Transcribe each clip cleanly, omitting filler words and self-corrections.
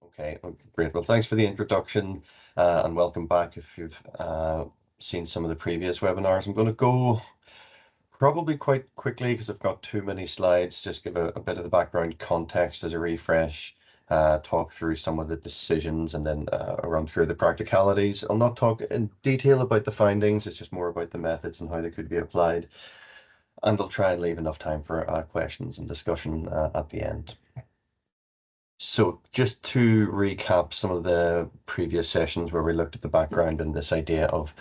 Okay, great. Well, thanks for the introduction and welcome back. If you've seen some of the previous webinars, I'm going to go probably quite quickly because I've got too many slides. Just give a bit of the background context as a refresh, talk through some of the decisions, and then run through the practicalities. I'll not talk in detail about the findings. It's just more about the methods and how they could be applied. And I'll try and leave enough time for questions and discussion at the end. So just to recap some of the previous sessions where we looked at the background and this idea of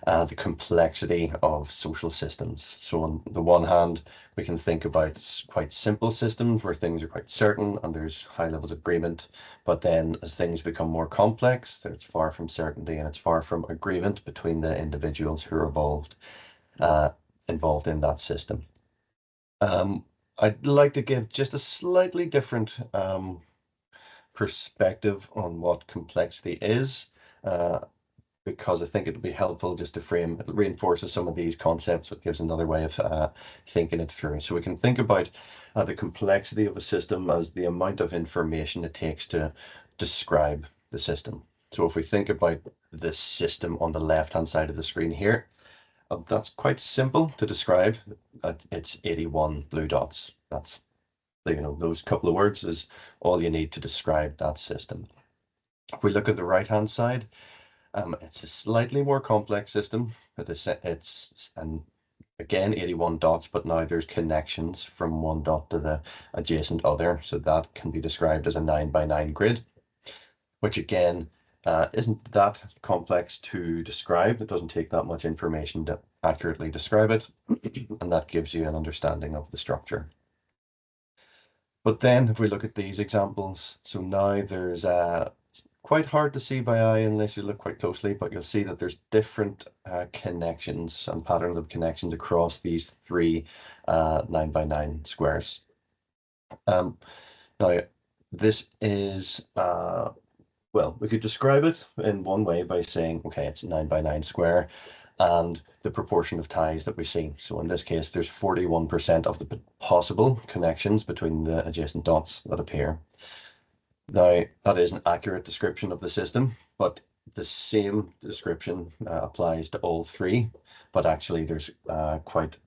the complexity of social systems. So on the one hand, we can think about quite simple systems where things are quite certain and there's high levels of agreement. But then as things become more complex, it's far from certainty and it's far from agreement between the individuals who are involved in that system. I'd like to give just a slightly different perspective on what complexity is, because I think it would be helpful just to frame, it reinforces some of these concepts, it gives another way of thinking it through. So we can think about the complexity of a system as the amount of information it takes to describe the system. So if we think about this system on the left-hand side of the screen here, that's quite simple to describe. It's 81 blue dots. That's, those couple of words is all you need to describe that system. If we look at the right-hand side, it's a slightly more complex system. It's again 81 dots, but now there's connections from one dot to the adjacent other. So that can be described as a 9x9 grid, which again isn't that complex to describe. It doesn't take that much information to accurately describe it, and that gives you an understanding of the structure. But then if we look at these examples, so now there's quite hard to see by eye unless you look quite closely, but you'll see that there's different connections and patterns of connections across these three 9x9 squares. Now, this is, well, we could describe it in one way by saying, okay, it's 9x9 square and the proportion of ties that we see. So in this case, there's 41% of the possible connections between the adjacent dots that appear. Now, that is an accurate description of the system, but the same description applies to all three, but actually there's quite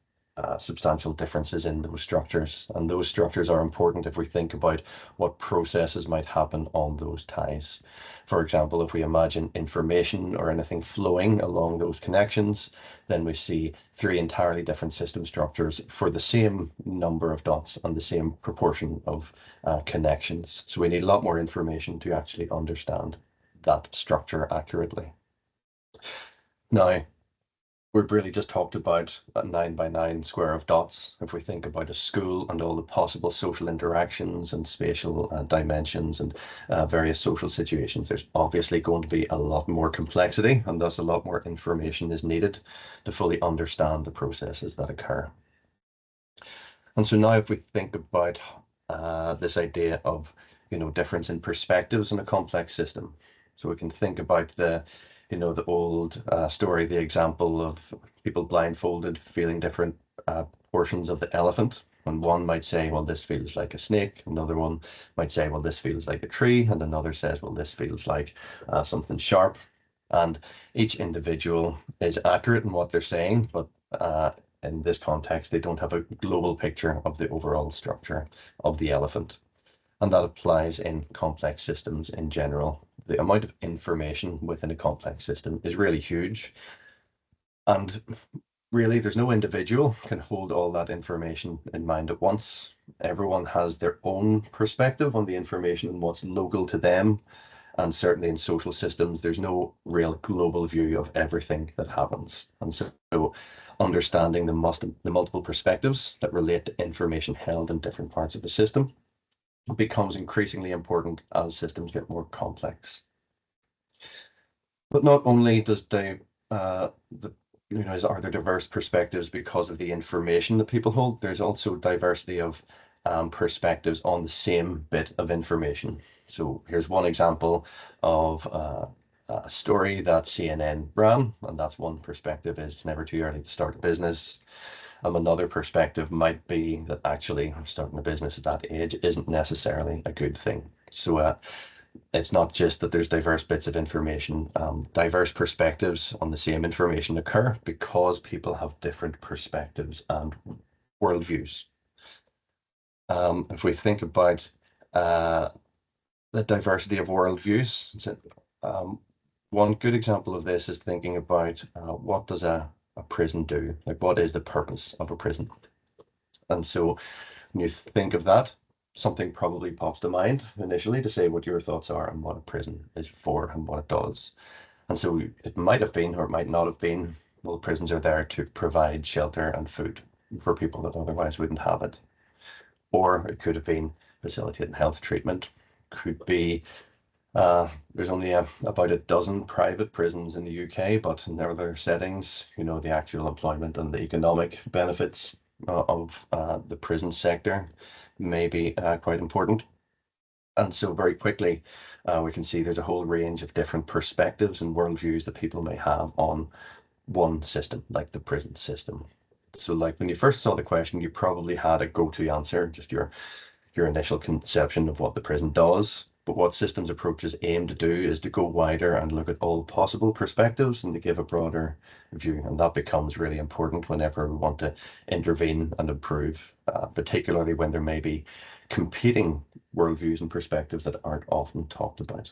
substantial differences in those structures, and those structures are important if we think about what processes might happen on those ties. For example, if we imagine information or anything flowing along those connections, then we see three entirely different system structures for the same number of dots and the same proportion of connections. So we need a lot more information to actually understand that structure accurately. Now, we've really just talked about a 9x9 square of dots. If we think about a school and all the possible social interactions and spatial dimensions and various social situations, there's obviously going to be a lot more complexity, and thus a lot more information is needed to fully understand the processes that occur. And so now if we think about this idea of, difference in perspectives in a complex system, so we can think about the old story, the example of people blindfolded feeling different portions of the elephant. And one might say, well, this feels like a snake. Another one might say, well, this feels like a tree. And another says, well, this feels like something sharp. And each individual is accurate in what they're saying, but in this context, they don't have a global picture of the overall structure of the elephant. And that applies in complex systems in general. The amount of information within a complex system is really huge. And really, there's no individual can hold all that information in mind at once. Everyone has their own perspective on the information and what's local to them. And certainly in social systems, there's no real global view of everything that happens. And so understanding the multiple perspectives that relate to information held in different parts of the system becomes increasingly important as systems get more complex. But not only does are there diverse perspectives because of the information that people hold, there's also diversity of perspectives on the same bit of information. So here's one example of a story that CNN ran, and that's one perspective is it's never too early to start a business. Another perspective might be that actually starting a business at that age isn't necessarily a good thing. So it's not just that there's diverse bits of information. Diverse perspectives on the same information occur because people have different perspectives and worldviews. If we think about the diversity of worldviews, one good example of this is thinking about what does a prison do? Like, what is the purpose of a prison? And so when you think of that, something probably pops to mind initially to say what your thoughts are on what a prison is for and what it does. And so it might have been, or it might not have been, well, prisons are there to provide shelter and food for people that otherwise wouldn't have it. Or it could have been facilitating health treatment, could be there's only about a dozen private prisons in the UK, but in other settings, the actual employment and the economic benefits of the prison sector may be quite important. And so very quickly, we can see there's a whole range of different perspectives and worldviews that people may have on one system, like the prison system. So like when you first saw the question, you probably had a go-to answer, just your initial conception of what the prison does. But what systems approaches aim to do is to go wider and look at all possible perspectives and to give a broader view. And that becomes really important whenever we want to intervene and improve, particularly when there may be competing worldviews and perspectives that aren't often talked about.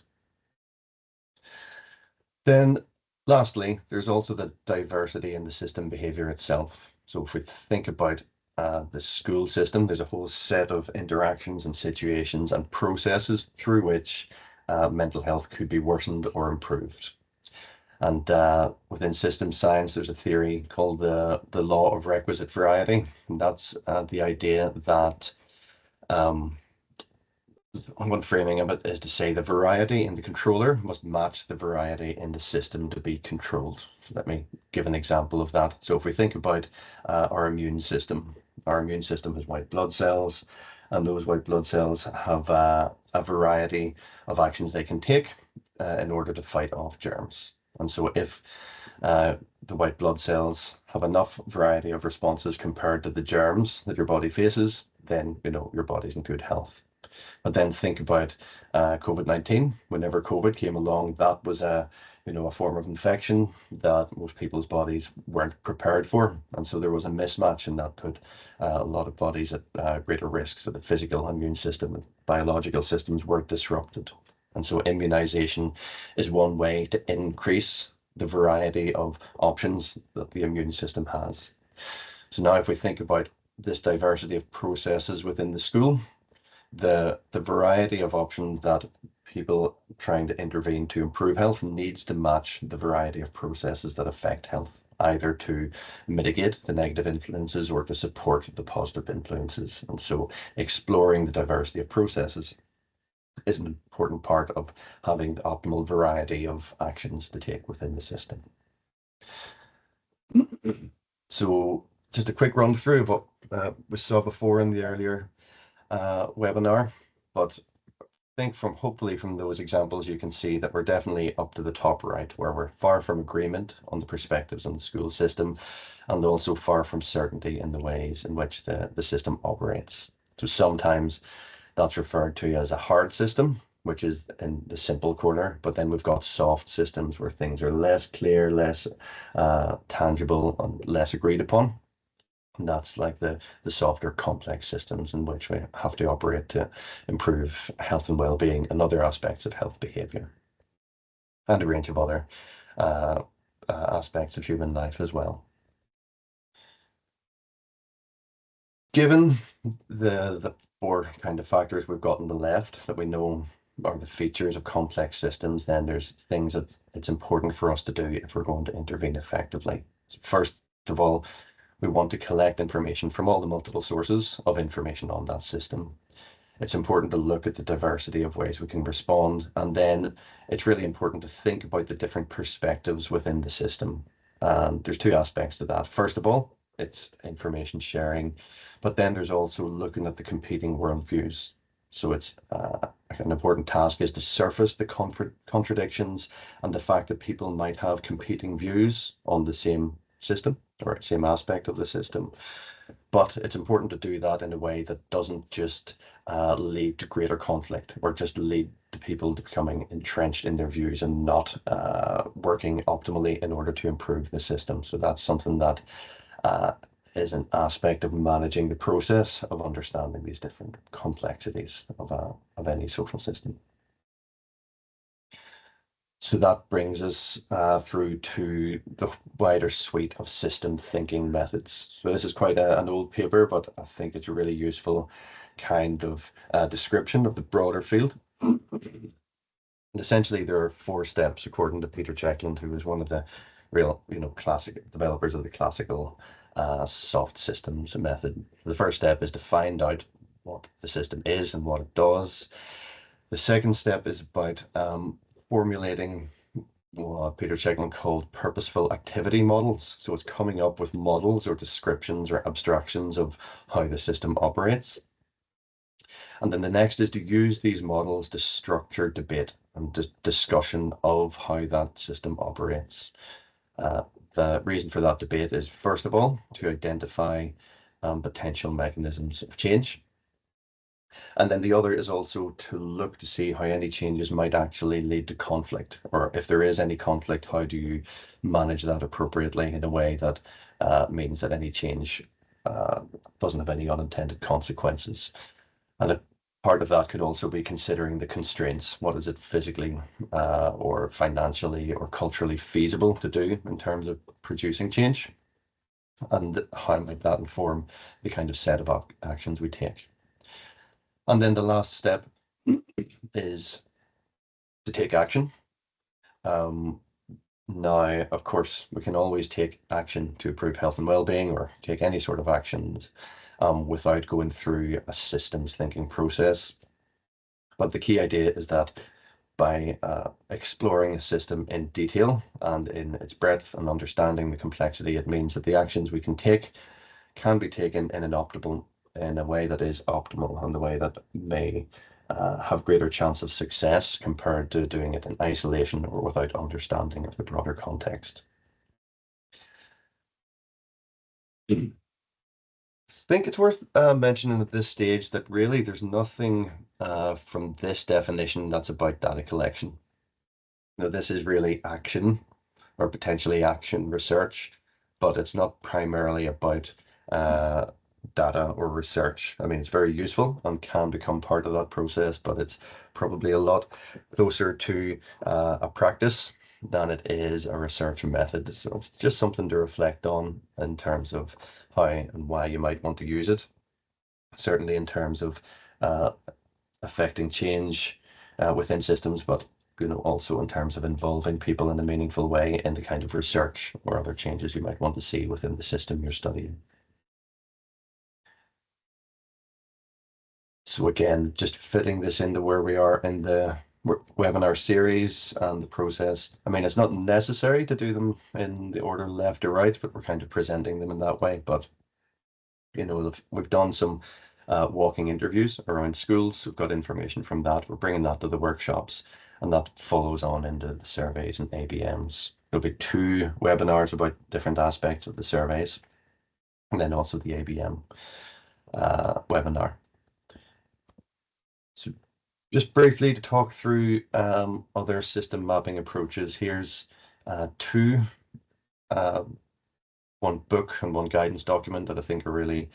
Then lastly, there's also the diversity in the system behavior itself. So if we think about the school system, there's a whole set of interactions and situations and processes through which mental health could be worsened or improved. And within system science, there's a theory called the law of requisite variety. And that's the idea that one framing of it is to say the variety in the controller must match the variety in the system to be controlled. So let me give an example of that. So if we think about our immune system has white blood cells, and those white blood cells have a variety of actions they can take in order to fight off germs. And so if the white blood cells have enough variety of responses compared to the germs that your body faces, then your body's in good health. But then think about COVID-19. Whenever COVID came along, that was a form of infection that most people's bodies weren't prepared for. And so there was a mismatch, and that put a lot of bodies at greater risk. So the physical immune system and biological systems were disrupted. And so immunization is one way to increase the variety of options that the immune system has. So now if we think about this diversity of processes within the school, the variety of options that people trying to intervene to improve health needs to match the variety of processes that affect health, either to mitigate the negative influences or to support the positive influences. And so exploring the diversity of processes is an important part of having the optimal variety of actions to take within the system. So just a quick run through of what we saw before in the earlier webinar, but I think hopefully from those examples you can see that we're definitely up to the top right, where we're far from agreement on the perspectives on the school system, and also far from certainty in the ways in which the system operates. So sometimes that's referred to as a hard system, which is in the simple corner, but then we've got soft systems where things are less clear, less tangible, and less agreed upon. And that's like the softer complex systems in which we have to operate to improve health and well-being and other aspects of health behavior, and a range of other aspects of human life as well. Given the four kind of factors we've got on the left that we know are the features of complex systems, then there's things that it's important for us to do if we're going to intervene effectively. So first of all, we want to collect information from all the multiple sources of information on that system. It's important to look at the diversity of ways we can respond, and then it's really important to think about the different perspectives within the system. And there's two aspects to that. First of all, it's information sharing, but then there's also looking at the competing worldviews. So it's an important task is to surface the contradictions and the fact that people might have competing views on the same system or same aspect of the system. But it's important to do that in a way that doesn't just lead to greater conflict or just lead to people becoming entrenched in their views and not working optimally in order to improve the system. So that's something that is an aspect of managing the process of understanding these different complexities of any social system. So that brings us through to the wider suite of system thinking methods. So this is quite an old paper, but I think it's a really useful kind of description of the broader field. And essentially, there are 4 steps, according to Peter Checkland, who was one of the real, classic developers of the classical soft systems method. The first step is to find out what the system is and what it does. The second step is about formulating what Peter Checkland called purposeful activity models. So it's coming up with models or descriptions or abstractions of how the system operates. And then the next is to use these models to structure debate and discussion of how that system operates. The reason for that debate is, first of all, to identify potential mechanisms of change. And then the other is also to look to see how any changes might actually lead to conflict, or if there is any conflict, how do you manage that appropriately in a way that means that any change doesn't have any unintended consequences. And a part of that could also be considering the constraints. What is it physically or financially or culturally feasible to do in terms of producing change? And how might that inform the kind of set of actions we take? And then the last step is to take action. Now, of course, we can always take action to improve health and well-being, or take any sort of actions without going through a systems thinking process. But the key idea is that by exploring a system in detail and in its breadth and understanding the complexity, it means that the actions we can take can be taken in a way that is optimal, and the way that may have greater chance of success compared to doing it in isolation or without understanding of the broader context. I think it's worth mentioning at this stage that really there's nothing from this definition that's about data collection. This is really action, or potentially action research, but it's not primarily about data or research. I mean, it's very useful and can become part of that process, but it's probably a lot closer to a practice than it is a research method. So it's just something to reflect on in terms of how and why you might want to use it. Certainly in terms of affecting change within systems, but also in terms of involving people in a meaningful way in the kind of research or other changes you might want to see within the system you're studying. So again, just fitting this into where we are in the webinar series and the process. I mean, it's not necessary to do them in the order left or right, but we're kind of presenting them in that way. But, we've done some walking interviews around schools. We've got information from that. We're bringing that to the workshops, and that follows on into the surveys and ABMs. There'll be 2 webinars about different aspects of the surveys, and then also the ABM webinar. So just briefly to talk through other system mapping approaches. Here's 2, one book and one guidance document that I think are really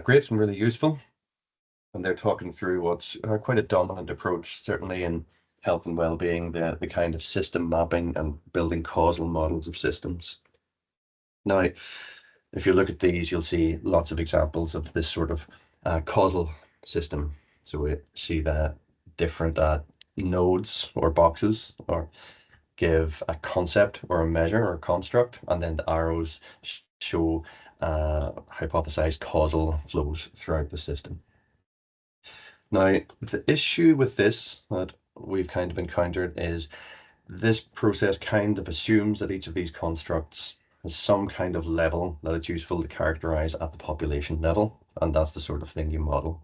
great and really useful. And they're talking through what's quite a dominant approach, certainly in health and well-being, the kind of system mapping and building causal models of systems. Now, if you look at these, you'll see lots of examples of this sort of causal system. So we see the different nodes or boxes, or give a concept or a measure or a construct, and then the arrows show hypothesized causal flows throughout the system. Now, the issue with this that we've kind of encountered is this process kind of assumes that each of these constructs has some kind of level that it's useful to characterize at the population level, and that's the sort of thing you model.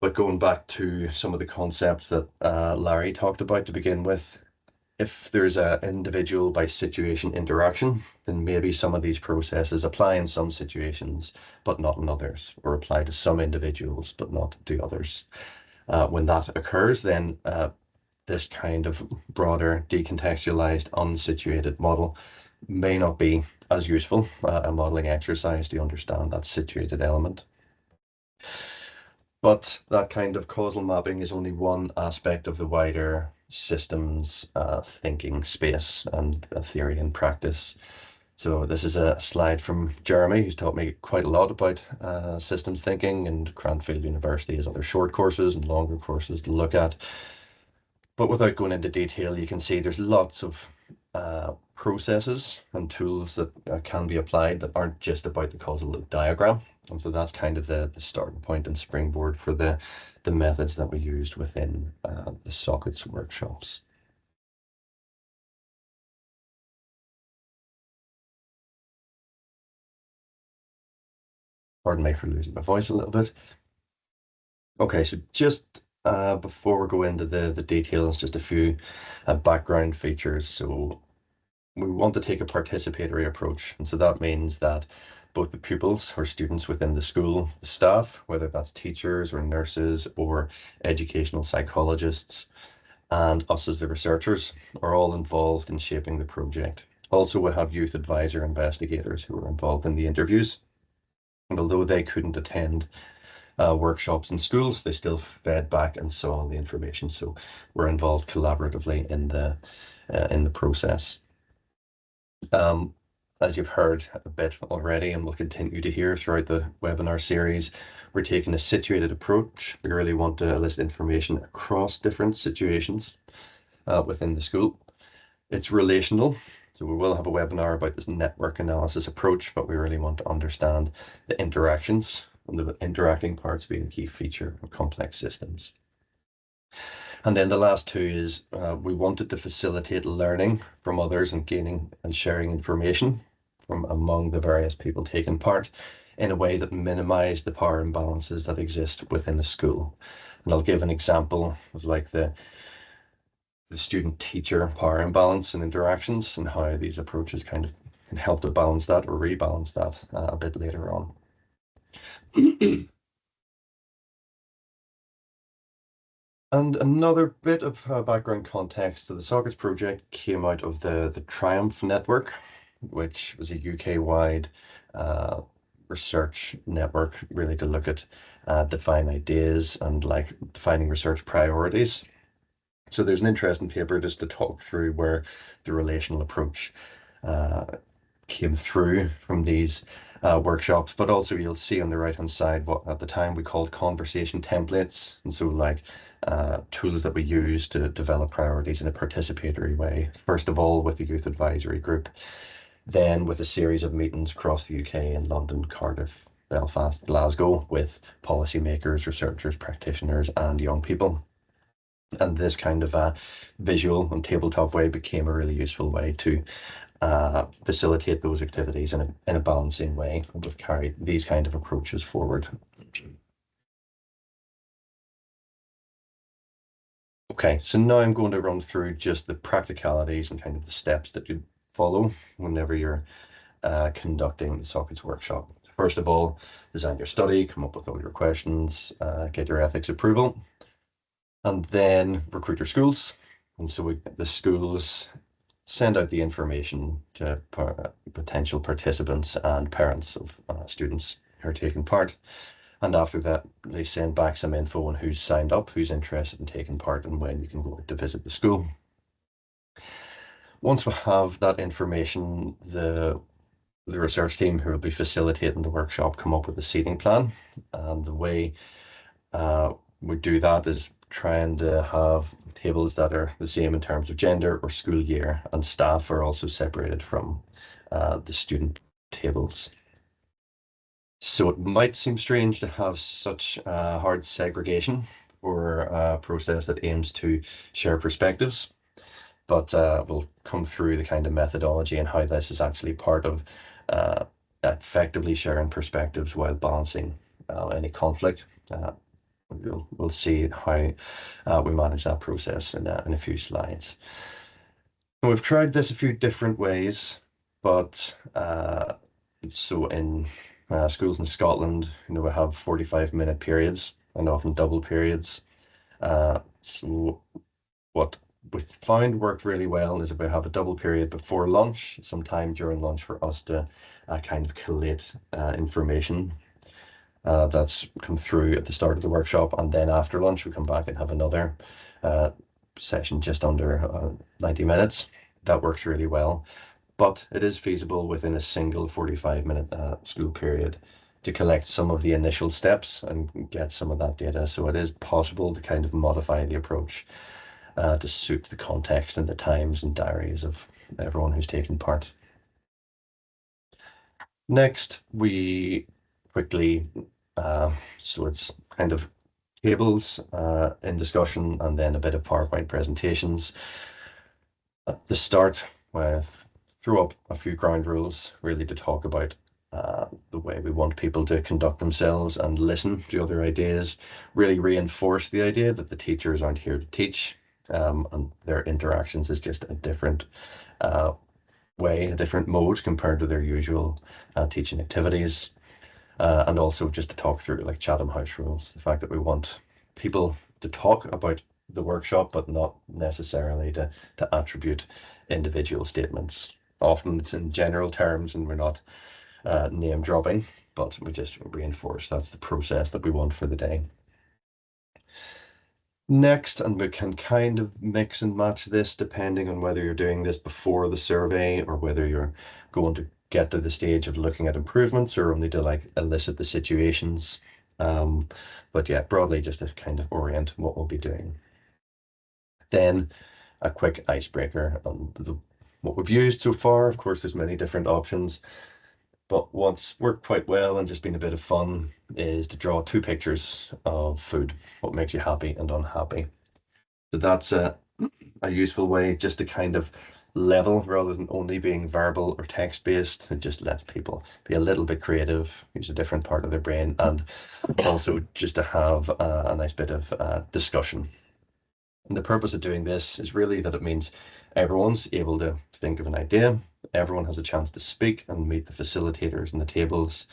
But going back to some of the concepts that Larry talked about to begin with, if there's an individual by situation interaction, then maybe some of these processes apply in some situations, but not in others, or apply to some individuals, but not to others. When that occurs, then this kind of broader, decontextualized, unsituated model may not be as useful a modeling exercise to understand that situated element. But that kind of causal mapping is only one aspect of the wider systems thinking space and theory and practice. So this is a slide from Jeremy, who's taught me quite a lot about systems thinking, and Cranfield University has other short courses and longer courses to look at. But without going into detail, you can see there's lots of processes and tools that can be applied that aren't just about the causal loop diagram. And so that's kind of the starting point and springboard for the methods that we used within the SOCITS workshops. Pardon me for losing my voice a little bit. Okay, so just before we go into the details, just a few background features. So we want to take a participatory approach. And so that means that both the pupils or students within the school, the staff, whether that's teachers or nurses or educational psychologists, and us as the researchers are all involved in shaping the project. Also, we have youth advisor investigators who are involved in the interviews. And although they couldn't attend workshops in schools, they still fed back and saw the information. So we're involved collaboratively in the process. As you've heard a bit already, and will continue to hear throughout the webinar series, we're taking a situated approach. We really want to elicit information across different situations within the school. It's relational, so we will have a webinar about this network analysis approach, but we really want to understand the interactions, and the interacting parts being a key feature of complex systems. And then the last two is we wanted to facilitate learning from others and gaining and sharing information from among the various people taking part in a way that minimize the power imbalances that exist within the school. And I'll give an example of like the student-teacher power imbalance and interactions, and how these approaches kind of can help to balance that or rebalance that a bit later on. And another bit of background context. So the SOCITS project came out of the Triumph network, which was a UK-wide research network, really to look at define ideas and like defining research priorities. So there's an interesting paper just to talk through where the relational approach came through from these workshops, but also you'll see on the right hand side what at the time we called conversation templates. And so like tools that we use to develop priorities in a participatory way. First of all, with the youth advisory group, then with a series of meetings across the UK in London, Cardiff, Belfast, Glasgow, with policymakers, researchers, practitioners, and young people. And this kind of a visual and tabletop way became a really useful way to facilitate those activities in a balancing way. We've carried these kind of approaches forward. Okay, so now I'm going to run through just the practicalities and kind of the steps that you follow whenever you're conducting the SOCITS workshop. First of all, design your study, come up with all your questions, get your ethics approval, and then recruit your schools. And so the schools send out the information to potential participants and parents of students who are taking part. And after that, they send back some info on who's signed up, who's interested in taking part, and when you can go to visit the school. Once we have that information, the research team who will be facilitating the workshop come up with a seating plan. And the way we do that is trying to have tables that are the same in terms of gender or school year, and staff are also separated from the student tables. So it might seem strange to have such hard segregation for a process that aims to share perspectives, but we'll come through the kind of methodology and how this is actually part of effectively sharing perspectives while balancing any conflict. We'll see how we manage that process in a few slides. And we've tried this a few different ways, but so in schools in Scotland, we have 45-minute periods and often double periods. So what we found worked really well is if we have a double period before lunch, some time during lunch for us to kind of collate information that's come through at the start of the workshop, and then after lunch we come back and have another uh, session just under 90 minutes. That works really well, but it is feasible within a single 45-minute school period to collect some of the initial steps and get some of that data. So it is possible to kind of modify the approach to suit the context and the times and diaries of everyone who's taken part. Next, we quickly, so it's kind of tables in discussion and then a bit of PowerPoint presentations. At the start, we threw up a few ground rules really to talk about the way we want people to conduct themselves and listen to other ideas, really reinforce the idea that the teachers aren't here to teach, and their interactions is just a different way, a different mode compared to their usual teaching activities. And also just to talk through like Chatham House rules, the fact that we want people to talk about the workshop, but not necessarily to attribute individual statements. Often it's in general terms and we're not name dropping, but we just reinforce that's the process that we want for the day. Next, and we can kind of mix and match this depending on whether you're doing this before the survey or whether you're going to get to the stage of looking at improvements or only to like elicit the situations. But yeah, broadly just to kind of orient what we'll be doing. Then a quick icebreaker on what we've used so far. Of course, there's many different options, but what's worked quite well and just been a bit of fun is to draw two pictures of food, what makes you happy and unhappy. So that's a useful way just to kind of level rather than only being verbal or text based. It just lets people be a little bit creative, use a different part of their brain, and also just to have a nice bit of discussion. And the purpose of doing this is really that it means everyone's able to think of an idea, everyone has a chance to speak and meet the facilitators and the tables.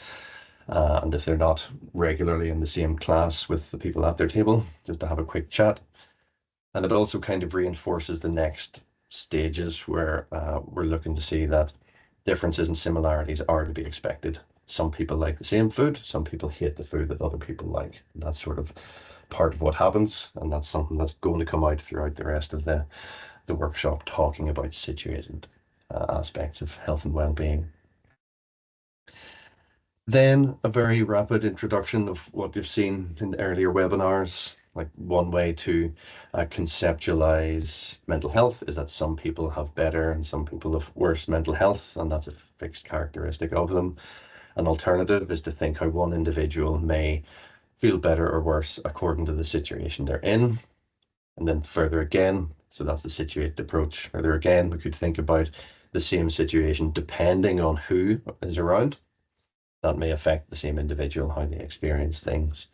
And if they're not regularly in the same class with the people at their table, just to have a quick chat. And it also kind of reinforces the next stages where we're looking to see that differences and similarities are to be expected. Some people like the same food, some people hate the food that other people like. And that's sort of part of what happens, and that's something that's going to come out throughout the rest of the workshop, talking about situated aspects of health and well-being. Then a very rapid introduction of what you've seen in the earlier webinars. Like one way to conceptualize mental health is that some people have better and some people have worse mental health, and that's a fixed characteristic of them. An alternative is to think how one individual may feel better or worse according to the situation they're in. And then further again, so that's the situated approach. Further again, we could think about the same situation depending on who is around. That may affect the same individual, how they experience things.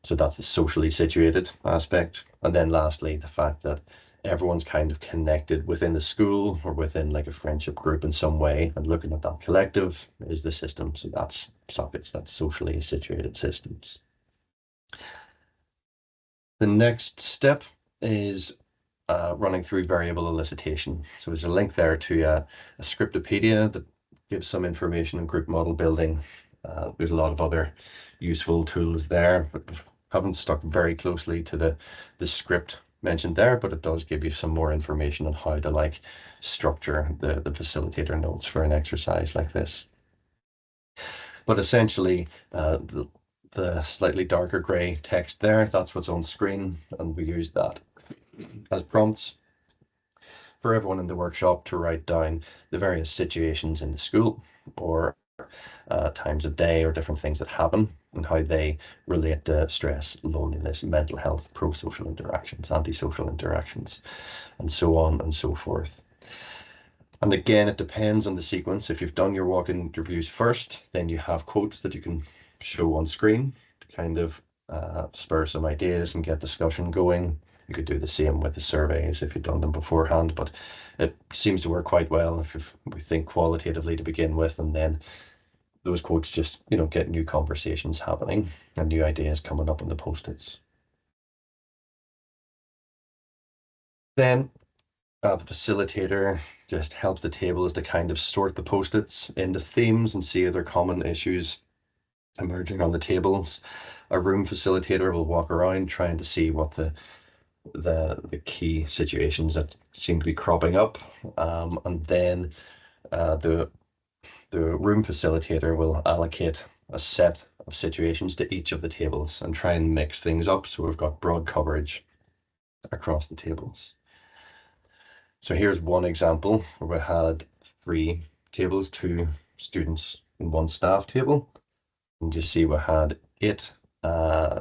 So that's the socially situated aspect. And then lastly, the fact that everyone's kind of connected within the school or within like a friendship group in some way, and looking at that collective is the system. So that's SOCITS, that's socially situated systems. The next step is running through variable elicitation. So there's a link there to a Scriptopedia that gives some information on group model building. There's a lot of other useful tools there, but haven't stuck very closely to the script mentioned there, but it does give you some more information on how to like structure the facilitator notes for an exercise like this. But essentially, the slightly darker gray text there, that's what's on screen, and we use that as prompts for everyone in the workshop to write down the various situations in the school or times of day or different things that happen and how they relate to stress, loneliness, mental health, pro-social interactions, anti-social interactions, and so on and so forth. And again, it depends on the sequence. If you've done your walk-in interviews first, then you have quotes that you can show on screen to kind of spur some ideas and get discussion going. You could do the same with the surveys if you've done them beforehand, but it seems to work quite well if we think qualitatively to begin with, and then those quotes just, get new conversations happening and new ideas coming up on the post-its. Then the facilitator just helps the tables to kind of sort the post-its into themes and see other common issues emerging on the tables. A room facilitator will walk around trying to see what the key situations that seem to be cropping up, and then the room facilitator will allocate a set of situations to each of the tables and try and mix things up so we've got broad coverage across the tables. So here's one example where we had 3 tables, 2 students and 1 staff table. And you see we had 8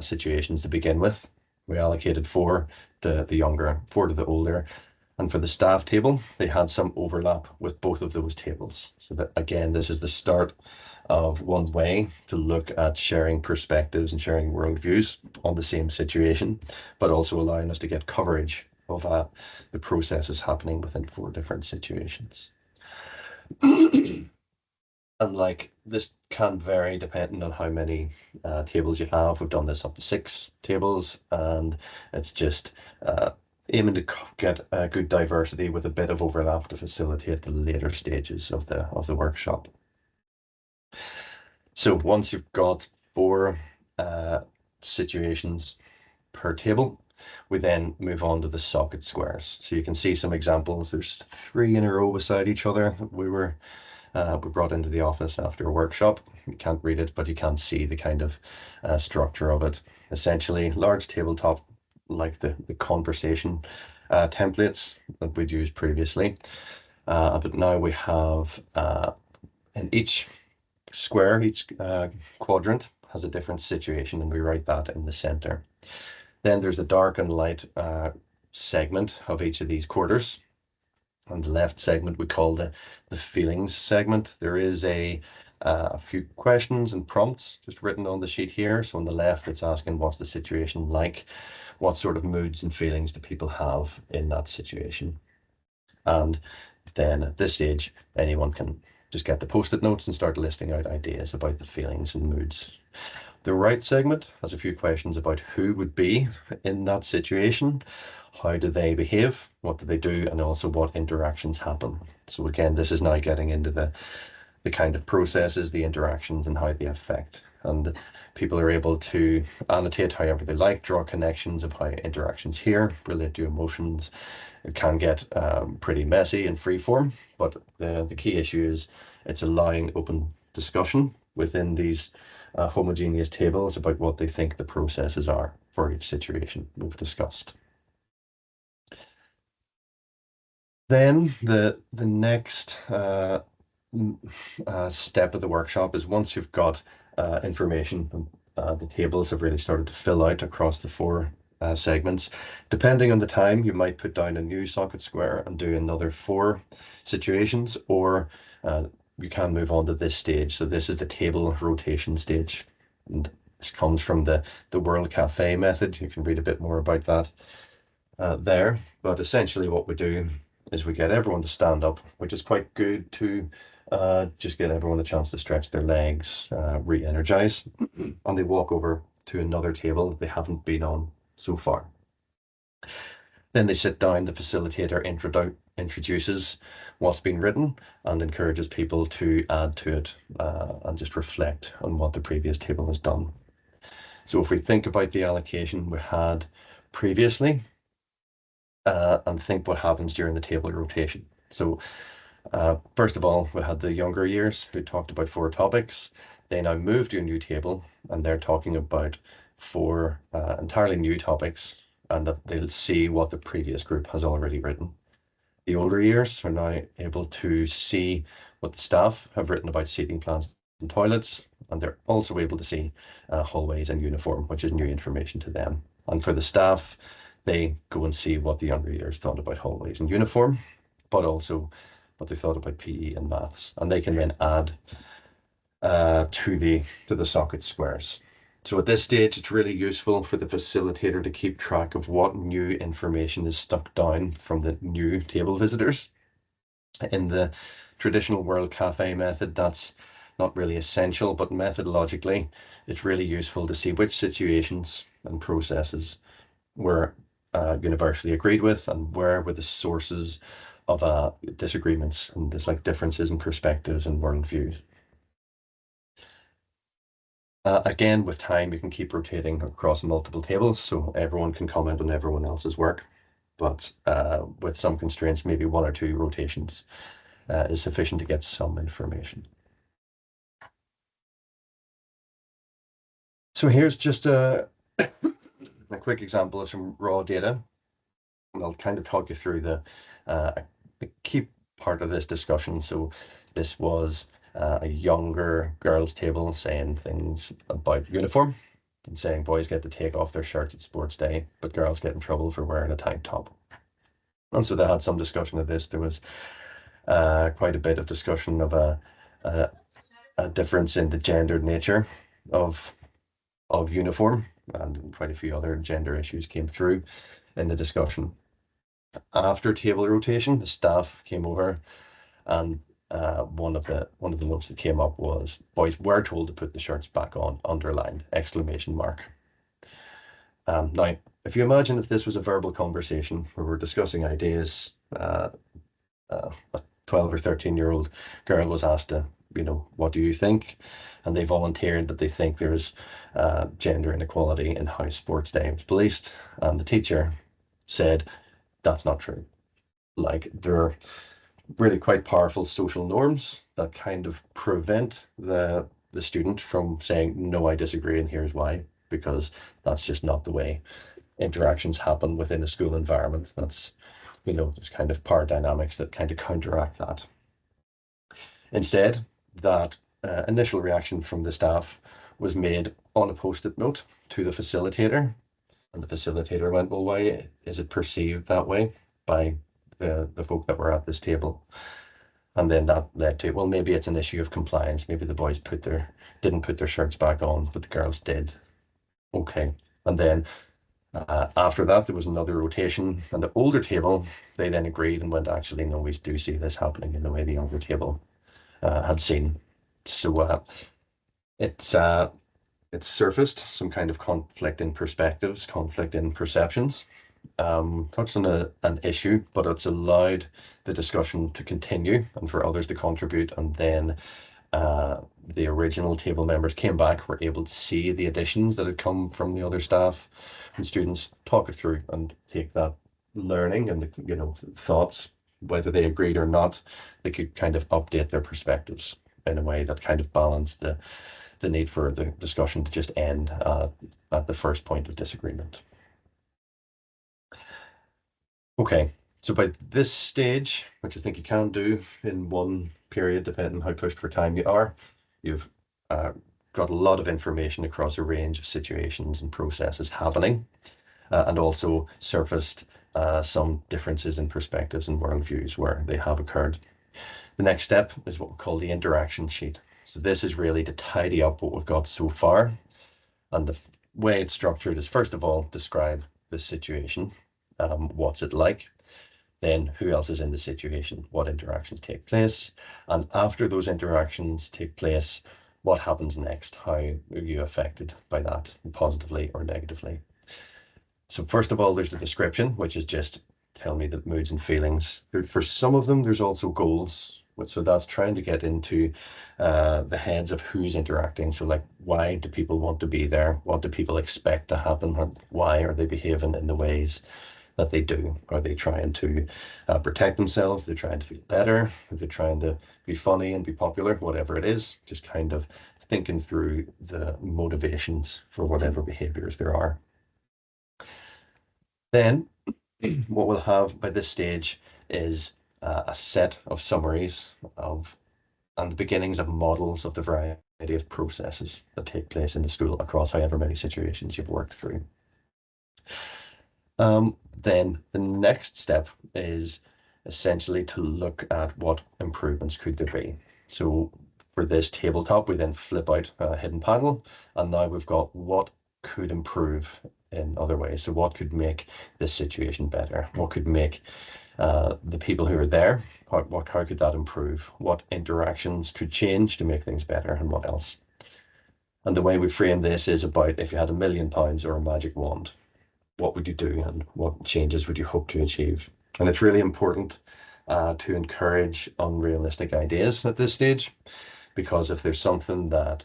situations to begin with. We allocated 4 to the younger, 4 to the older. And for the staff table, they had some overlap with both of those tables. So that, again, this is the start of one way to look at sharing perspectives and sharing worldviews on the same situation, but also allowing us to get coverage of the processes happening within 4 different situations. And like this can vary depending on how many tables you have. We've done this up to 6 tables, and it's just aiming to get a good diversity with a bit of overlap to facilitate the later stages of the workshop. So once you've got 4 situations per table, we then move on to the socket squares. So you can see some examples. There's 3 in a row beside each other. We brought into the office after a workshop. You can't read it, but you can see the kind of structure of it. Essentially, large tabletop, like the conversation templates that we'd used previously. But now we have in each square, each quadrant has a different situation, and we write that in the center. Then there's the dark and light segment of each of these quarters. On the left segment we call the feelings segment. There is a few questions and prompts just written on the sheet here. So on the left it's asking what's the situation like, what sort of moods and feelings do people have in that situation. And then at this stage anyone can just get the post-it notes and start listing out ideas about the feelings and moods. The right segment has a few questions about who would be in that situation, how do they behave, what do they do, and also what interactions happen. So again, this is now getting into the kind of processes, the interactions, and how they affect. And people are able to annotate however they like, draw connections of how interactions here relate to emotions. It can get pretty messy and freeform, but the key issue is it's allowing open discussion within these homogeneous tables about what they think the processes are for each situation we've discussed. Then the next step of the workshop is once you've got information, the tables have really started to fill out across the 4 segments. Depending on the time, you might put down a new socket square and do another 4 situations, or you can move on to this stage. So this is the table rotation stage, and this comes from the World Cafe method. You can read a bit more about that there. But essentially what we do is we get everyone to stand up, which is quite good to just get everyone a chance to stretch their legs, re-energize, and they walk over to another table that they haven't been on so far. Then they sit down, the facilitator introduces what's been written and encourages people to add to it and just reflect on what the previous table has done. So if we think about the allocation we had previously and think what happens during the table rotation. So first of all, we had the younger years who talked about 4 topics. They now move to a new table and they're talking about 4 entirely new topics, and that they'll see what the previous group has already written. The older years are now able to see what the staff have written about seating plans and toilets, and they're also able to see hallways and uniform, which is new information to them. And for the staff, they go and see what the younger years thought about hallways and uniform, but also what they thought about PE and maths, and they can then add to the socket squares. So at this stage, it's really useful for the facilitator to keep track of what new information is stuck down from the new table visitors. In the traditional World Cafe method, that's not really essential, but methodologically, it's really useful to see which situations and processes were universally agreed with, and where were the sources of disagreements and there's like differences in perspectives and worldviews. Again, with time, you can keep rotating across multiple tables so everyone can comment on everyone else's work. But with some constraints, maybe 1 or 2 rotations is sufficient to get some information. So here's just a quick example of some raw data. And I'll kind of talk you through the key part of this discussion. So this was a younger girls' table saying things about uniform and saying boys get to take off their shirts at sports day, but girls get in trouble for wearing a tank top. And so they had some discussion of this. There was quite a bit of discussion of a difference in the gendered nature of uniform, and quite a few other gender issues came through in the discussion. After table rotation, the staff came over, and one of the notes that came up was boys were told to put the shirts back on, underlined, exclamation mark. Now, if you imagine if this was a verbal conversation where we're discussing ideas, a 12 or 13-year-old girl was asked to, what do you think? And they volunteered that they think there's gender inequality in how sports day is policed. And the teacher said, that's not true. Like, there are really quite powerful social norms that kind of prevent the student from saying, no, I disagree, and here's why, because that's just not the way interactions happen within a school environment. That's, there's kind of power dynamics that kind of counteract that. Instead, that initial reaction from the staff was made on a post-it note to the facilitator. And the facilitator went, well, why is it perceived that way by the folk that were at this table? And then that led to, well, maybe it's an issue of compliance. Maybe the boys didn't put their shirts back on, but the girls did. Okay. And then after that, there was another rotation, and the older table, they then agreed and went, actually, no, we do see this happening in the way the younger table had seen. So it's surfaced some kind of conflict in perspectives, conflict in perceptions. Touched on an issue, but it's allowed the discussion to continue and for others to contribute. And then the original table members came back, were able to see the additions that had come from the other staff, and students talk it through and take that learning and the thoughts, whether they agreed or not, they could kind of update their perspectives in a way that kind of balanced the need for the discussion to just end at the first point of disagreement. Okay, so by this stage, which I think you can do in one period, depending on how pushed for time you are, you've got a lot of information across a range of situations and processes happening, and also surfaced some differences in perspectives and worldviews where they have occurred. The next step is what we call the interaction sheet. So this is really to tidy up what we've got so far. And the way it's structured is, first of all, describe the situation. What's it like? Then who else is in the situation? What interactions take place? And after those interactions take place, what happens next? How are you affected by that, positively or negatively? So first of all, there's the description, which is just tell me the moods and feelings. For some of them, there's also goals. So that's trying to get into the heads of who's interacting. So like, why do people want to be there? What do people expect to happen? Or why are they behaving in the ways that they do? Are they trying to protect themselves? They're trying to feel better? Are they trying to be funny and be popular? Whatever it is, just kind of thinking through the motivations for whatever behaviors there are. Then what we'll have by this stage is a set of summaries and the beginnings of models of the variety of processes that take place in the school across however many situations you've worked through. Then the next step is essentially to look at what improvements could there be. So for this tabletop, we then flip out a hidden panel, and now we've got what could improve in other ways. So what could make this situation better? What could make the people who are there, how could that improve? What interactions could change to make things better, and what else? And the way we frame this is about if you had £1 million or a magic wand. what would you do and what changes would you hope to achieve? And it's really important to encourage unrealistic ideas at this stage, because if there's something that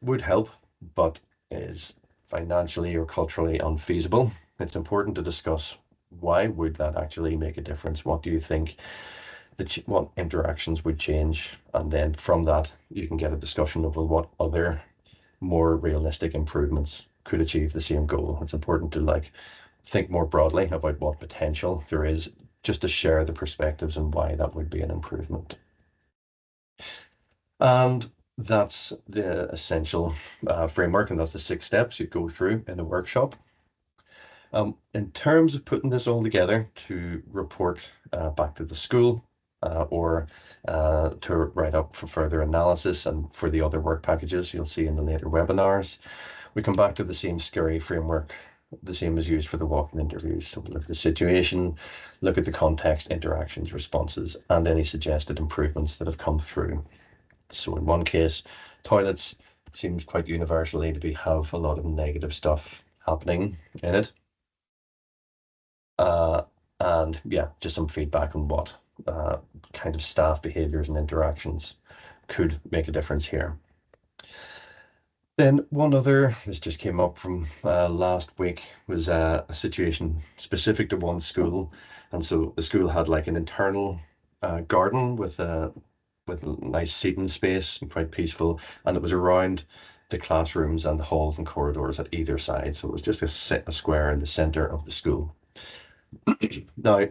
would help but is financially or culturally unfeasible, it's important to discuss why would that actually make a difference? What do you think what interactions would change? And then from that, you can get a discussion of what other more realistic improvements could achieve the same goal. It's important to think more broadly about what potential there is, just to share the perspectives and why that would be an improvement. And that's the essential framework, and that's the 6 steps you go through in a workshop. In terms of putting this all together to report back to the school, or to write up for further analysis and for the other work packages you'll see in the later webinars, we come back to the same scurry framework, the same as used for the walk-in interviews. So we look at the situation, look at the context, interactions, responses, and any suggested improvements that have come through. So in one case, toilets seems quite universally to have a lot of negative stuff happening in it. And yeah, just some feedback on what kind of staff behaviors and interactions could make a difference here. Then one other, this just came up from last week, was a situation specific to one school. And so the school had like an internal garden with a nice seating space and quite peaceful. And it was around the classrooms and the halls and corridors at either side. So it was just a square in the center of the school. Now,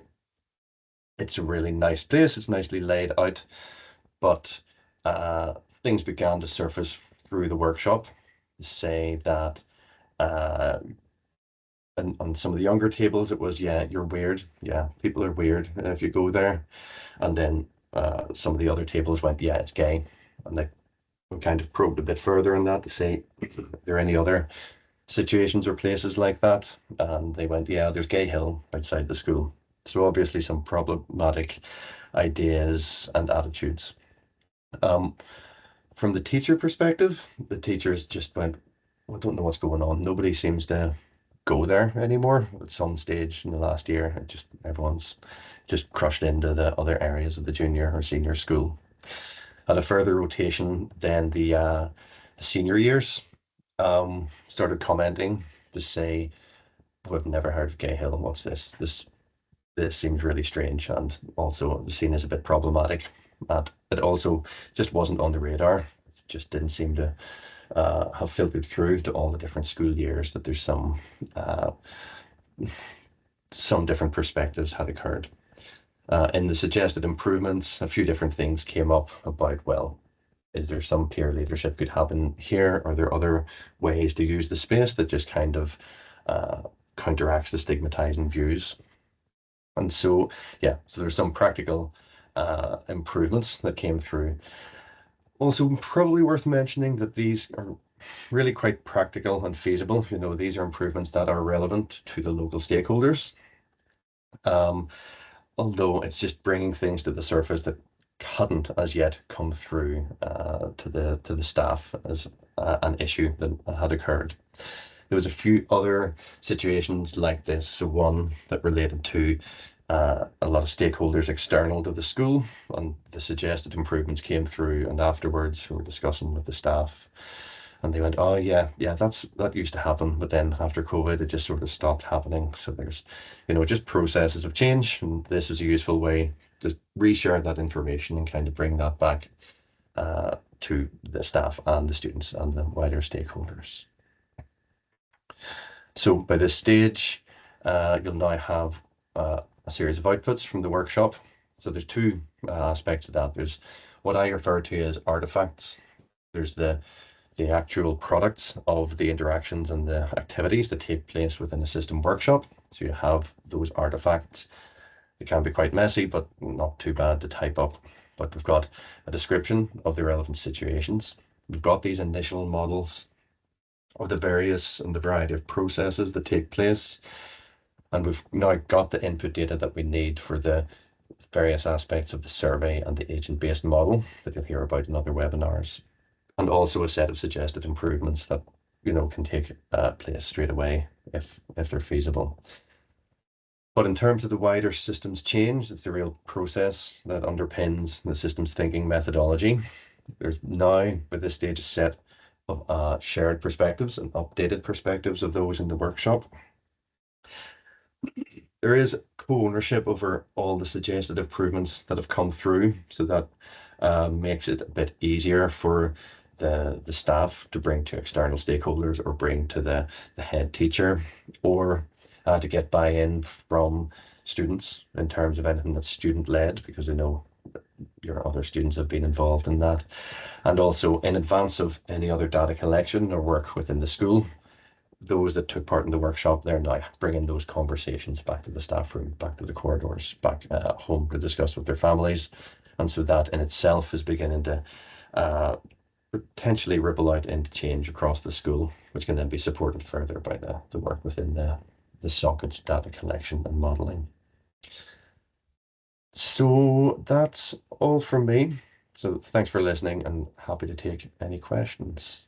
it's a really nice place. It's nicely laid out, but things began to surface through the workshop, say that on some of the younger tables, it was, yeah, you're weird. Yeah, people are weird if you go there. And then some of the other tables went, yeah, it's gay. And they kind of probed a bit further in that to say, are there any other situations or places like that? And they went, yeah, there's Gay Hill outside the school. So obviously some problematic ideas and attitudes. From the teacher perspective, the teachers just went, I don't know what's going on. Nobody seems to go there anymore. At some stage in the last year, everyone's just crushed into the other areas of the junior or senior school. At a further rotation, then the senior years started commenting to say, we've never heard of Gay Hill. What's this? This seems really strange, and also seen as a bit problematic. And it also just wasn't on the radar. It just didn't seem to have filtered through to all the different school years that there's some different perspectives had occurred. In the suggested improvements, a few different things came up about, well, is there some peer leadership could happen here? Are there other ways to use the space that just kind of counteracts the stigmatizing views? And so, yeah, so there's some practical improvements that came through. Also, probably worth mentioning that these are really quite practical and feasible. You know, these are improvements that are relevant to the local stakeholders. Although it's just bringing things to the surface that hadn't as yet come through to the staff as an issue that had occurred. There was a few other situations like this. So one that related to a lot of stakeholders external to the school, and the suggested improvements came through, and afterwards we were discussing with the staff, and they went, oh yeah, that used to happen, but then after COVID it just sort of stopped happening. So there's, just processes of change, and this is a useful way to reshare that information and kind of bring that back to the staff and the students and the wider stakeholders. So by this stage, you'll now have a series of outputs from the workshop. So there's two aspects of that. There's what I refer to as artifacts. There's the actual products of the interactions and the activities that take place within a system workshop. So you have those artifacts. It can be quite messy, but not too bad to type up. But we've got a description of the relevant situations. We've got these initial models of the various and the variety of processes that take place. And we've now got the input data that we need for the various aspects of the survey and the agent-based model that you'll hear about in other webinars. And also a set of suggested improvements that, can take place straight away if they're feasible. But in terms of the wider systems change, it's the real process that underpins the systems thinking methodology. There's now, by this stage, a set of shared perspectives and updated perspectives of those in the workshop. There is co-ownership over all the suggested improvements that have come through, so that makes it a bit easier for the staff to bring to external stakeholders or bring to the head teacher, or to get buy-in from students in terms of anything that's student-led, because I know your other students have been involved in that. And also in advance of any other data collection or work within the school, those that took part in the workshop, they're now bringing those conversations back to the staff room, back to the corridors, back home to discuss with their families. And so that in itself is beginning to potentially ripple out into change across the school, which can then be supported further by the work within the SOCITS data collection and modeling. So that's all from me. So thanks for listening, and happy to take any questions.